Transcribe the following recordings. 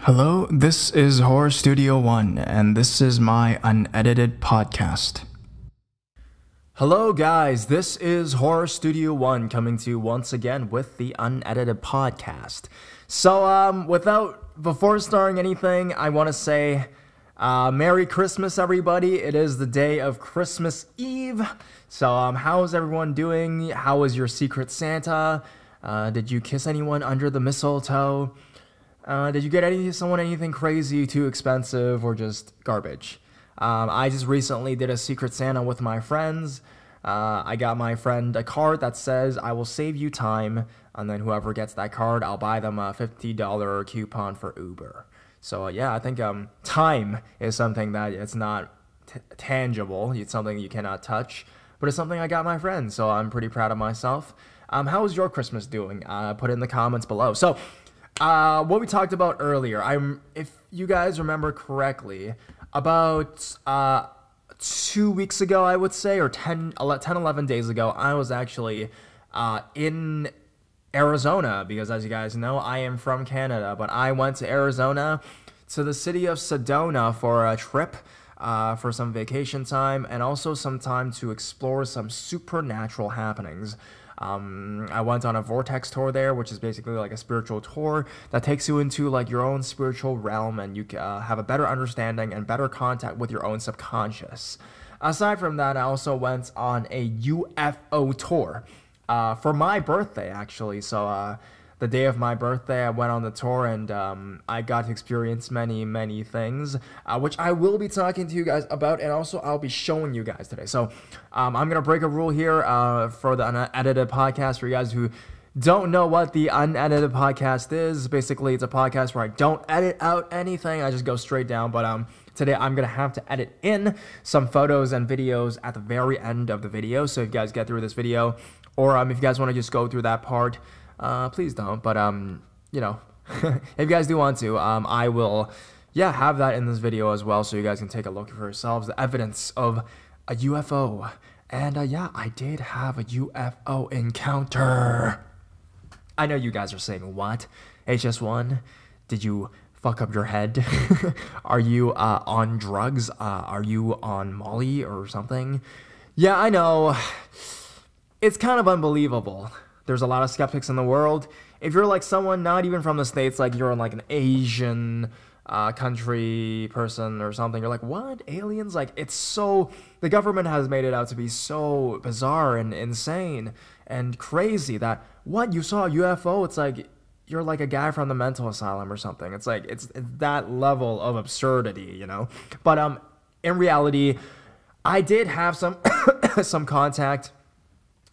Hello, this is Horror Studio 1, and this is my unedited podcast. Hello guys, this is Horror Studio 1 coming to you once again with the unedited podcast. So, before starting anything, I want to say, Merry Christmas everybody. It is the day of Christmas Eve. So, how's everyone doing? How was your Secret Santa? Did you kiss anyone under the mistletoe? Did you get someone anything crazy, too expensive, or just garbage? I just recently did a Secret Santa with my friends. I got my friend a card that says, I will save you time, and then whoever gets that card, I'll buy them a $50 coupon for Uber. So, yeah, I think time is something that it's not tangible. It's something you cannot touch, but it's something I got my friends, so I'm pretty proud of myself. How was your Christmas doing? Put it in the comments below. So, what we talked about earlier, if you guys remember correctly, about 2 weeks ago, I would say, or 11 days ago, I was actually in Arizona, because as you guys know, I am from Canada, but I went to Arizona, to the city of Sedona for a trip, for some vacation time, and also some time to explore some supernatural happenings. I went on a vortex tour there, which is basically like a spiritual tour that takes you into like your own spiritual realm, and you have a better understanding and better contact with your own subconscious. Aside from that, I also went on a UFO tour for my birthday, actually. So the day of my birthday, I went on the tour, and I got to experience many things, which I will be talking to you guys about, and also I'll be showing you guys today. So I'm going to break a rule here for the unedited podcast. For you guys who don't know what the unedited podcast is, basically it's a podcast where I don't edit out anything. I just go straight down, but today I'm going to have to edit in some photos and videos at the very end of the video. So if you guys get through this video, or if you guys want to just go through that part, please don't, but, you know, if you guys do want to, I will, have that in this video as well, so you guys can take a look for yourselves, the evidence of a UFO, and, I did have a UFO encounter. I know you guys are saying, what? HS1, did you fuck up your head? Are you, on drugs? Are you on Molly or something? Yeah, I know, it's kind of unbelievable. There's a lot of skeptics in the world. If you're like someone not even from the States, like you're like an Asian country person or something, you're like, what? Aliens? Like, it's so, the government has made it out to be so bizarre and insane and crazy that, what, you saw a UFO? It's like, you're like a guy from the mental asylum or something. It's like, it's that level of absurdity, you know? But in reality, I did have some, some contact.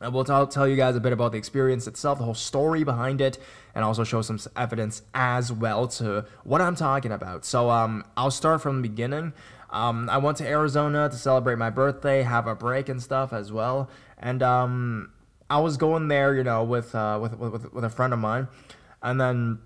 I will tell you guys a bit about the experience itself, the whole story behind it, and also show some evidence as well to what I'm talking about. So I'll start from the beginning. I went to Arizona to celebrate my birthday, have a break and stuff as well. And I was going there, you know, with a friend of mine, and then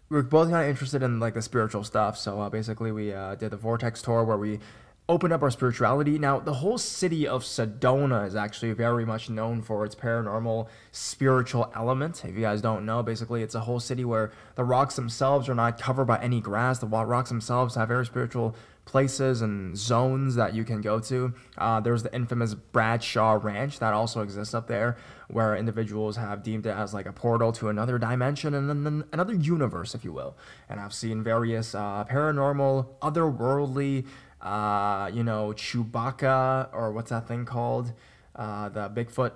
we were both kind of interested in like the spiritual stuff. So basically, we did the vortex tour where we open up our spirituality. Now, the whole city of Sedona is actually very much known for its paranormal spiritual element. If you guys don't know, basically it's a whole city where the rocks themselves are not covered by any grass. The rocks themselves have very spiritual places and zones that you can go to. There's the infamous Bradshaw Ranch that also exists up there, where individuals have deemed it as like a portal to another dimension and another universe, if you will. And I've seen various paranormal, otherworldly, you know, Chewbacca, or what's that thing called? The Bigfoot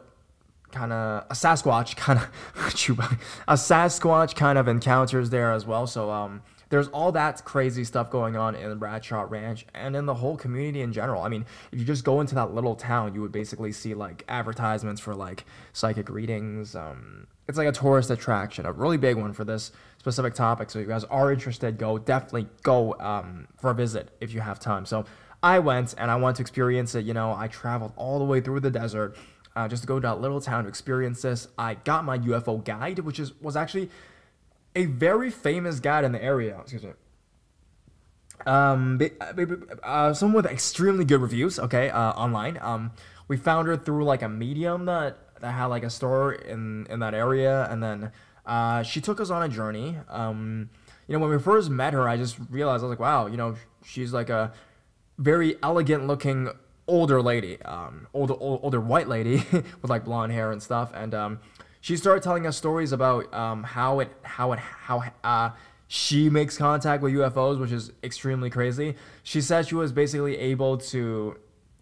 kind of, a Sasquatch kind of, Chewbacca, a Sasquatch kind of encounters there as well. So, there's all that crazy stuff going on in the Bradshaw Ranch and in the whole community in general. I mean, if you just go into that little town, you would basically see like advertisements for like psychic readings. It's like a tourist attraction, a really big one for this specific topic. So if you guys are interested, definitely go for a visit if you have time. So I went, and I wanted to experience it. You know, I traveled all the way through the desert just to go to that little town to experience this. I got my UFO guide, which was actually a very famous guide in the area. Excuse me. Someone with extremely good reviews. Okay, online. We found her through like a medium that had like a store in that area, and then she took us on a journey. when we first met her, I just realized, I was like, wow, she's like a very elegant looking older lady, older white lady with like blonde hair and stuff. And she started telling us stories about how she makes contact with UFOs, which is extremely crazy. She said she was basically able to,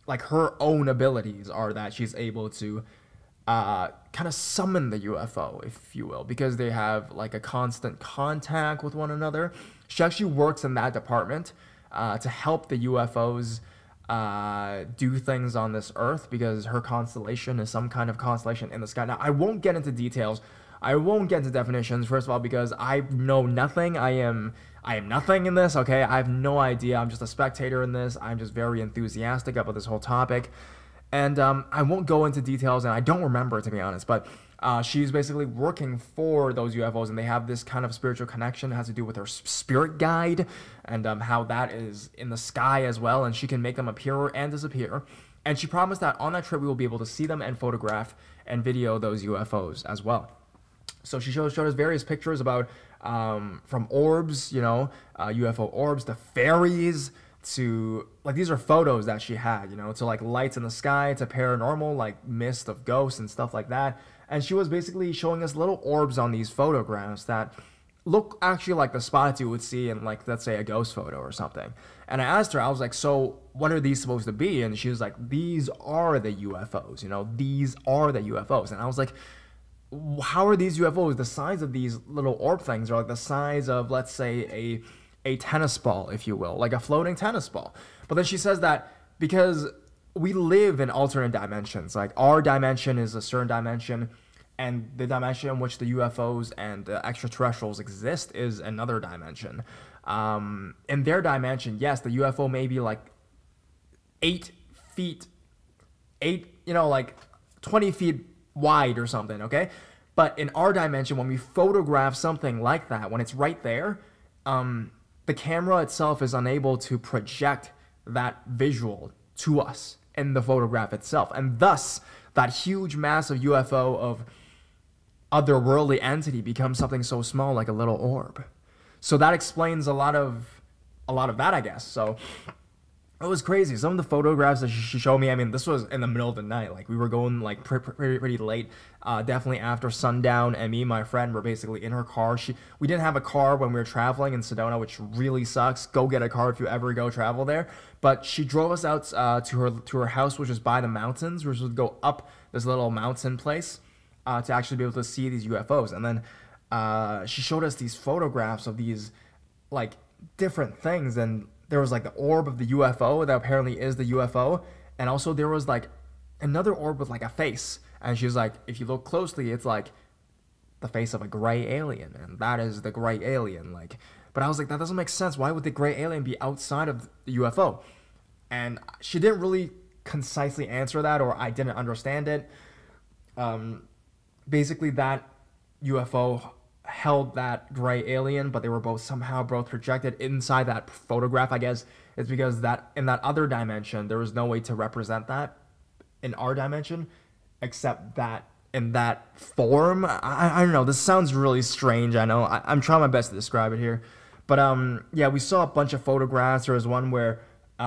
like, her own abilities are that she's able to kind of summon the UFO, if you will, because they have like a constant contact with one another. She actually works in that department to help the UFOs do things on this Earth, because her constellation is some kind of constellation in the sky. Now, I won't get into details. I won't get into definitions, first of all, because I know nothing. I am nothing in this, okay? I have no idea. I'm just a spectator in this. I'm just very enthusiastic about this whole topic. And I won't go into details, and I don't remember, to be honest. But she's basically working for those UFOs, and they have this kind of spiritual connection. It has to do with her spirit guide, and how that is in the sky as well, and she can make them appear and disappear. And she promised that on that trip we will be able to see them and photograph and video those UFOs as well. So she showed us various pictures about from orbs, UFO orbs, to fairies, to, like, these are photos that she had, to like lights in the sky, to paranormal, like mist of ghosts and stuff like that. And she was basically showing us little orbs on these photographs that look actually like the spots you would see in, like, let's say a ghost photo or something. And I asked her, I was like, so what are these supposed to be? And she was like, these are the UFOs, these are the UFOs. And I was like, how are these UFOs? The size of these little orb things are like the size of, let's say, a tennis ball, if you will, like a floating tennis ball. But then she says that because we live in alternate dimensions, like our dimension is a certain dimension, and the dimension in which the UFOs and the extraterrestrials exist is another dimension. In their dimension, yes, the UFO may be like 8 feet, like 20 feet wide or something, okay? But in our dimension, when we photograph something like that, when it's right there, the camera itself is unable to project that visual to us in the photograph itself. And thus, that huge, massive UFO of otherworldly entity becomes something so small, like a little orb. So that explains a lot of that, I guess. So it was crazy. Some of the photographs that she showed me, I mean, this was in the middle of the night. Like, we were going, like, pretty late, definitely after sundown, and me and my friend were basically in her car. We didn't have a car when we were traveling in Sedona, which really sucks. Go get a car if you ever go travel there. But she drove us out to her house, which is by the mountains. We were supposed to go up this little mountain place to actually be able to see these UFOs. And then she showed us these photographs of these, like, different things, and there was like the orb of the UFO that apparently is the UFO, and also there was like another orb with like a face, and she's like, if you look closely, it's like the face of a gray alien, and that is the gray alien. Like, but I was like, that doesn't make sense. Why would the gray alien be outside of the UFO? And she didn't really concisely answer that, or I didn't understand it. Basically, that UFO held that gray alien, but they were somehow both projected inside that photograph. I guess it's because that in that other dimension there was no way to represent that in our dimension except that in that form. I don't know, this sounds really strange. I know I'm trying my best to describe it here, but yeah, we saw a bunch of photographs. There was one where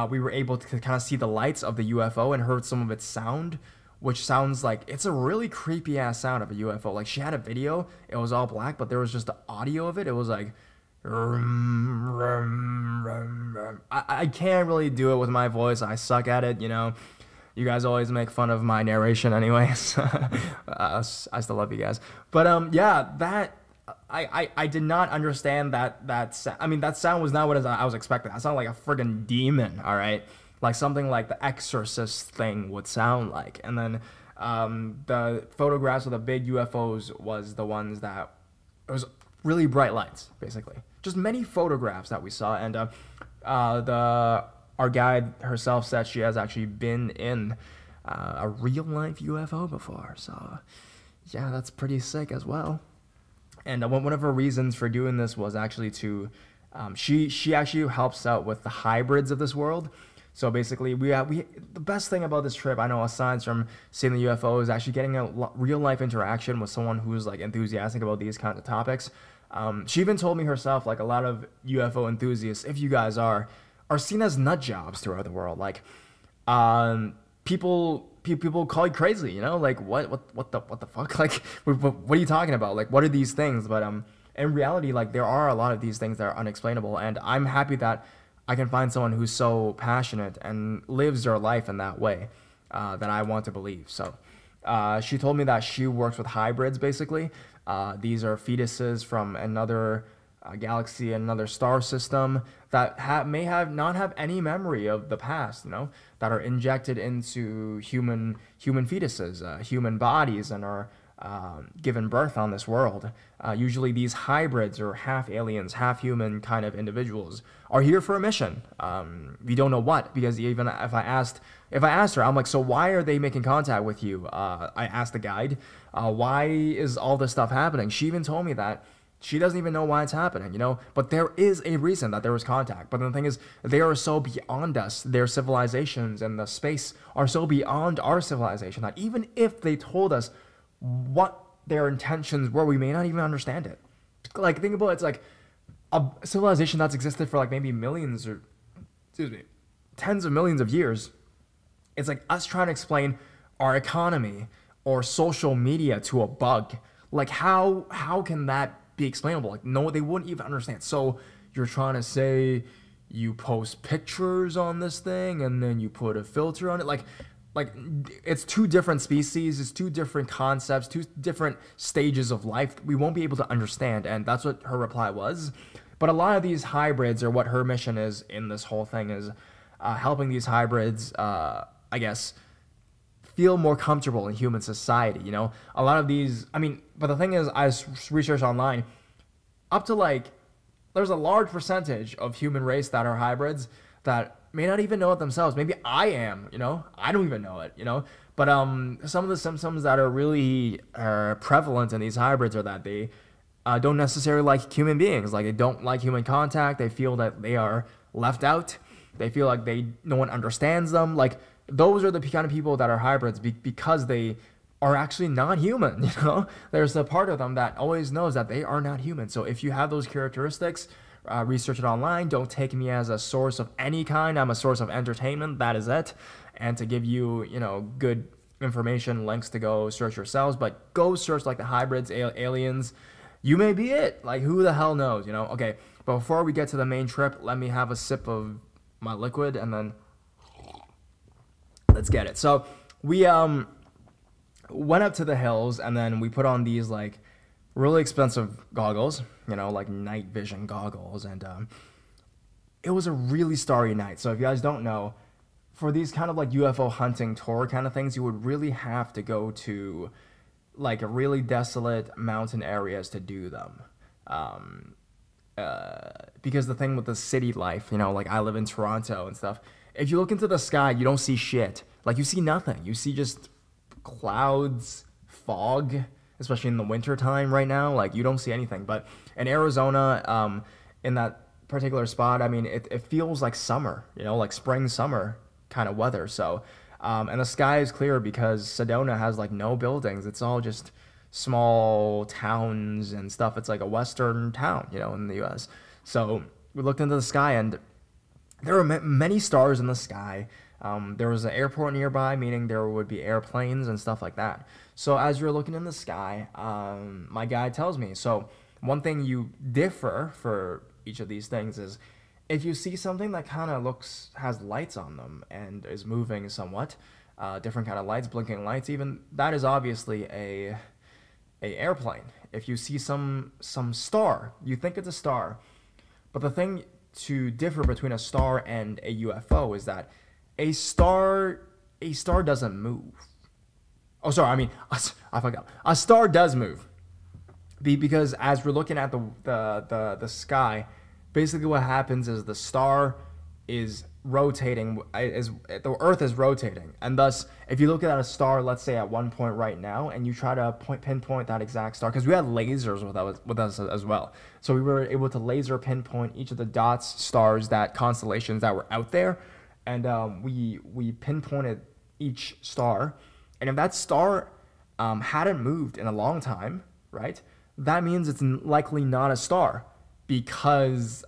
we were able to kind of see the lights of the UFO and heard some of its sound, which sounds like, it's a really creepy ass sound of a UFO. Like, she had a video, it was all black, but there was just the audio of it. It was like, I can't really do it with my voice. I suck at it, You guys always make fun of my narration anyways. I still love you guys. But yeah, that, I did not understand that I mean, that sound was not what I was expecting. That sounded like a friggin' demon, alright? Like something like the Exorcist thing would sound like. And then the photographs of the big UFOs was the ones that, it was really bright lights, basically. Just many photographs that we saw. And our guide herself said she has actually been in a real life UFO before. So yeah, that's pretty sick as well. And one of her reasons for doing this was actually to, she actually helps out with the hybrids of this world. So basically, the best thing about this trip, I know, aside from seeing the UFO, is actually getting a real life interaction with someone who's like enthusiastic about these kinds of topics. She even told me herself, like, a lot of UFO enthusiasts, if you guys are seen as nut jobs throughout the world. Like, people call you crazy, you know, like what the fuck, like what are you talking about? Like, what are these things? But in reality, like, there are a lot of these things that are unexplainable, and I'm happy that I can find someone who's so passionate and lives their life in that way that I want to believe. So she told me that she works with hybrids, basically. These are fetuses from another galaxy, another star system that may not have any memory of the past, you know, that are injected into human fetuses, human bodies, and are given birth on this world. Usually these hybrids, or half aliens, half human kind of individuals, are here for a mission. We don't know what, because even if I asked her, I'm like, so why are they making contact with you? I asked the guide, why is all this stuff happening? She even told me that she doesn't even know why it's happening, you know, but there is a reason that there was contact. But the thing is, they are so beyond us. Their civilizations and the space are so beyond our civilization that even if they told us what their intentions were, we may not even understand it. Like, think about it, it's like a civilization that's existed for like maybe millions, or tens of millions of years. It's like us trying to explain our economy or social media to a bug. Like, how can that be explainable? Like, no, they wouldn't even understand. So you're trying to say you post pictures on this thing and then you put a filter on it? Like it's two different species, it's two different concepts, two different stages of life we won't be able to understand. And that's what her reply was. But a lot of these hybrids, or what her mission is in this whole thing, is helping these hybrids, I guess, feel more comfortable in human society, you know? A lot of these, I mean, but the thing is, I researched online, up to like, there's a large percentage of human race that are hybrids that may not even know it themselves. Maybe I am, you know? I don't even know it, you know? But some of the symptoms that are really prevalent in these hybrids are that they don't necessarily like human beings. Like, they don't like human contact. They feel that they are left out. They feel like no one understands them. Like, those are the kind of people that are hybrids because they are actually not human, you know? There's a part of them that always knows that they are not human. So if you have those characteristics, research it online. Don't take me as a source of any kind. I'm a source of entertainment. That is it. And to give you, you know, good information, links to go search yourselves. But go search, like, the hybrids, aliens. You may be it. Like, who the hell knows, you know? Okay, but before we get to the main trip, let me have a sip of my liquid, and then let's get it. So we went up to the hills, and then we put on these, like, really expensive goggles, you know, like night vision goggles, and it was a really starry night. So if you guys don't know, for these kind of like UFO hunting tour kind of things, you would really have to go to like really desolate mountain areas to do them. Because the thing with the city life, you know, like I live in Toronto and stuff, if you look into the sky, you don't see shit. Like, you see nothing. You see just clouds, fog, especially in the winter time right now. Like, you don't see anything. But in Arizona, in that particular spot, I mean, it feels like summer, you know, like spring, summer kind of weather. So, and the sky is clear because Sedona has like no buildings. It's all just small towns and stuff. It's like a western town, you know, in the US. So we looked into the sky, and there were many stars in the sky. There was an airport nearby, meaning there would be airplanes and stuff like that. So as you're looking in the sky, my guide tells me, so one thing you differ for each of these things is if you see something that kind of has lights on them and is moving somewhat, different kind of lights, blinking lights even, that is obviously a airplane. If you see some star, you think it's a star. But the thing to differ between a star and a UFO is that a star doesn't move. Oh, sorry, I mean, I forgot. A star does move. Because as we're looking at the sky, basically what happens is the star is rotating, the Earth is rotating. And thus, if you look at a star, let's say at one point right now, and you try to pinpoint that exact star, because we had lasers with us as well. So we were able to laser pinpoint each of the dots, stars, constellations that were out there. and we pinpointed each star, and if that star hadn't moved in a long time, right, that means it's likely not a star because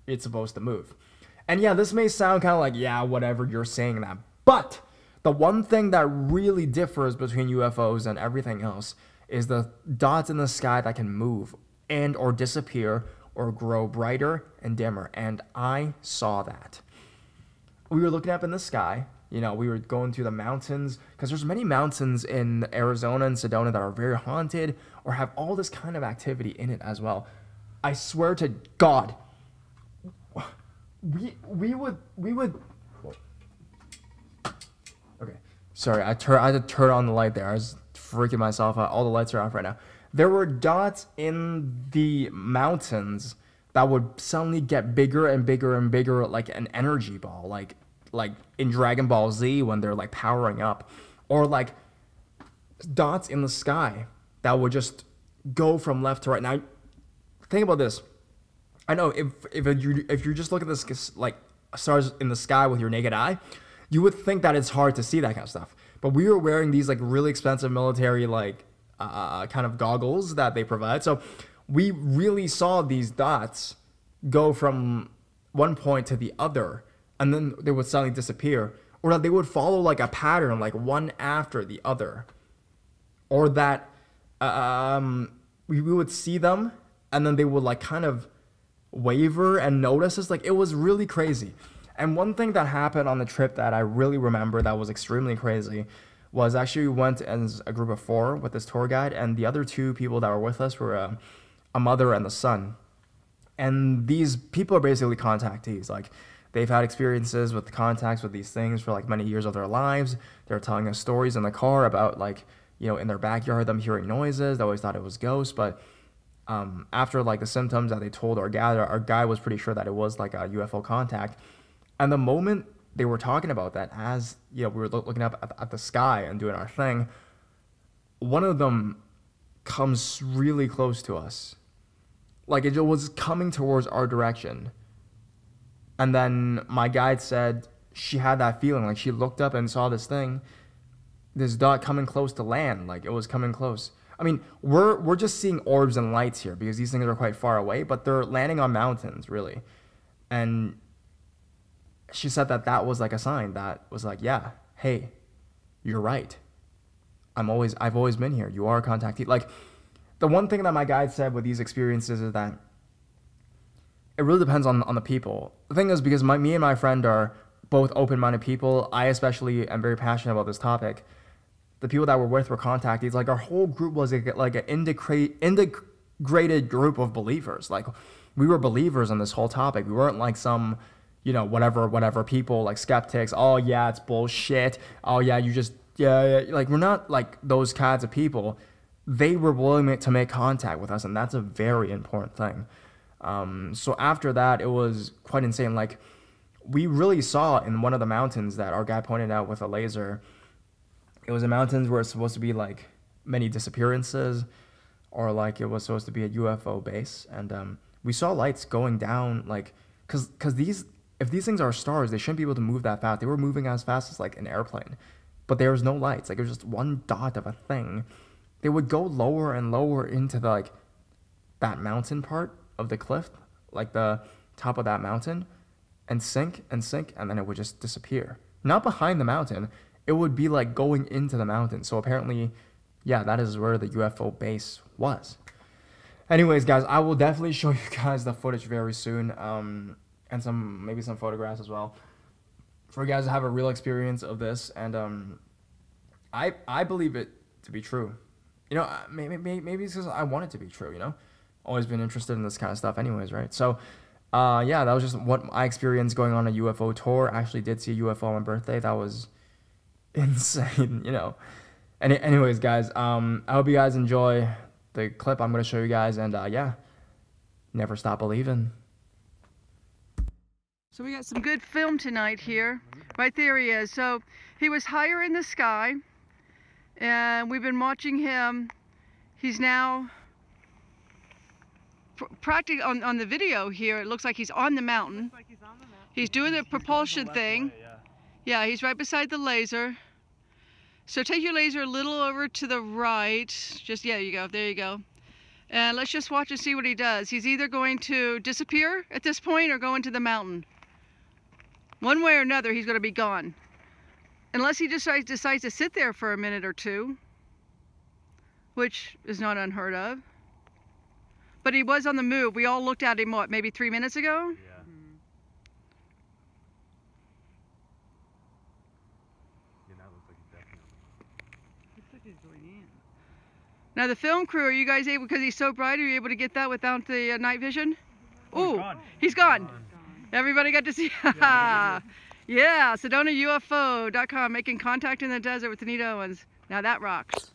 it's supposed to move. And yeah, this may sound kind of like, yeah, whatever, you're saying that, but the one thing that really differs between UFOs and everything else is the dots in the sky that can move and or disappear or grow brighter and dimmer. And I saw that. We were looking up in the sky. You know, we were going through the mountains because there's many mountains in Arizona and Sedona that are very haunted or have all this kind of activity in it as well. I swear to God, we would. Okay, sorry, I had to turn on the light there. I was freaking myself out. All the lights are off right now. There were dots in the mountains that would suddenly get bigger and bigger and bigger, like an energy ball, like in Dragon Ball Z when they're like powering up, or like dots in the sky that would just go from left to right. Now, think about this. I know if you just look at this like stars in the sky with your naked eye, you would think that it's hard to see that kind of stuff. But we were wearing these like really expensive military like kind of goggles that they provide, so we really saw these dots go from one point to the other, and then they would suddenly disappear, or that they would follow like a pattern, like one after the other, or that we would see them and then they would like kind of waver and notice us. Like, it was really crazy. And one thing that happened on the trip that I really remember that was extremely crazy was actually we went as a group of 4 with this tour guide, and the other 2 people that were with us were a mother and the son. And these people are basically contactees. Like, they've had experiences with contacts with these things for like many years of their lives. They're telling us stories in the car about, like, you know, in their backyard, them hearing noises. They always thought it was ghosts, but after like the symptoms that they told our guy was pretty sure that it was like a UFO contact. And the moment they were talking about that, as you know, we were looking up at the sky and doing our thing, one of them comes really close to us. Like, it was coming towards our direction. And then my guide said she had that feeling, like she looked up and saw this thing, this dot coming close to land, like it was coming close. I mean, we're just seeing orbs and lights here because these things are quite far away, but they're landing on mountains, really. And she said that that was like a sign that was like, yeah, hey, you're right. I've always been here. You are a contactee. Like, the one thing that my guide said with these experiences is that it really depends on the people. The thing is, because me and my friend are both open-minded people, I especially am very passionate about this topic. The people that we're with were contactees. Like, our whole group was like an integrated group of believers. Like, we were believers on this whole topic. We weren't like some, you know, whatever people, like skeptics. Oh yeah, it's bullshit. Oh yeah, yeah. Like, we're not like those kinds of people. They were willing to make contact with us, and that's a very important thing. So after that, it was quite insane. Like, we really saw in one of the mountains that our guy pointed out with a laser. It was a mountains where it's supposed to be like many disappearances, or like it was supposed to be a UFO base, and we saw lights going down, like, cause if these things are stars, they shouldn't be able to move that fast. They were moving as fast as like an airplane, but there was no lights. Like, it was just one dot of a thing. They would go lower and lower into the, like, that mountain part of the cliff, like the top of that mountain, and sink, and then it would just disappear. Not behind the mountain. It would be like going into the mountain. So apparently, yeah, that is where the UFO base was. Anyways, guys, I will definitely show you guys the footage very soon, and maybe some photographs as well, for you guys to have a real experience of this. And I believe it to be true. You know, maybe it's because I want it to be true. You know, always been interested in this kind of stuff, anyways, right? So, yeah, that was just what I experienced going on a UFO tour. I actually did see a UFO on my birthday. That was insane, you know. Anyways, guys, I hope you guys enjoy the clip I'm going to show you guys, and yeah, never stop believing. So we got some good film tonight here. Right there he is. So he was higher in the sky, and we've been watching him. He's now practically on the video here. It looks like he's on the mountain. He's doing the propulsion thing. Way, yeah. Yeah, he's right beside the laser. So take your laser a little over to the right. Just, yeah, there you go. And let's just watch and see what he does. He's either going to disappear at this point or go into the mountain. One way or another, he's going to be gone. Unless he decides to sit there for a minute or two, which is not unheard of. But he was on the move. We all looked at him, what, maybe 3 minutes ago? Yeah. Yeah, that looks like he's definitely. Looks like he's going in. Now the film crew, are you guys able, because he's so bright, are you able to get that without the night vision? Ooh, he's gone. Everybody got to see. Yeah, SedonaUFO.com, making contact in the desert with Anita Owens. Now that rocks.